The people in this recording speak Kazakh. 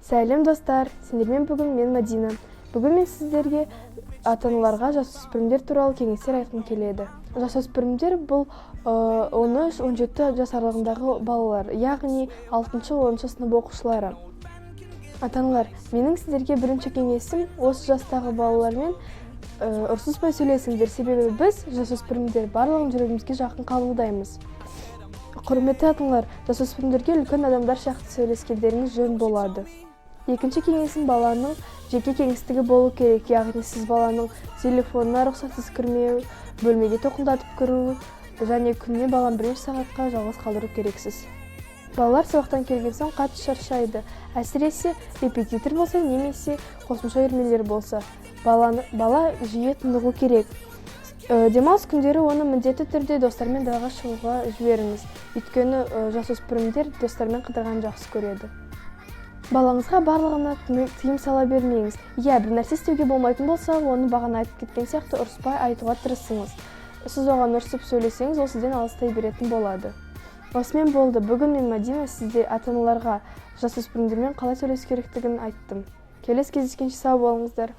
Сәлем достар, сендермен бүгін мен Мадина. Бүгін мен сіздерге ата-аналарға жасөспірімдер туралы кеңестер айтқым келеді. Жасөспірімдер бұл 13-17 жас аралығындағы балалар, яғни 6-10 сынып оқушылары. Ата-аналар, менің сіздерге бірінші кеңесім осы жастағы балалармен ұрсыспай сөйлесіңдер, себебі біз жасөспірімдер барлығын жүрегімізге жақын қабылдаймыз. Құрметті ата-аналар, жасөспірімдерге үлкен адамдар сияқты сөйлескендеріңіз жөн болады. Екінші кеңесім баланың жеке кеңістігі болу керек, яғни сіз баланың телефонына рұқсатсыз кірмеу, бөлмеге тоқылдатып кіру және күніне баланы бірнеше сағатқа жалғыз қалдыру керексіз. Балалар сабақтан келген соң қатты шаршайды, әсіресе репетитор болса немесе қосымша үйірмелер болса. Бала жиі тынығу керек. Демалыс күндері оны міндетті түрде достармен далаға шығуға жіберіңіз, өйткені жасөспірімдер достармен қыдырғанды жақсы көреді. Балаңызға барлығына тыйым сала бермеңіз. Бір нәрсе істеуге болмайтын болса, оны бағана айтып кеткен сияқты ұрыспай айтуға тырысыңыз. Сіз оған ұрсып сөйлесеңіз, ол сізден алыстай беретін болады. Осымен болды. Бүгін мен Мадина сізде ата-аналарға жасөспірімдермен қалай сөйлесу керектігін айттым. Келесі кездескенше сау болыңыздар.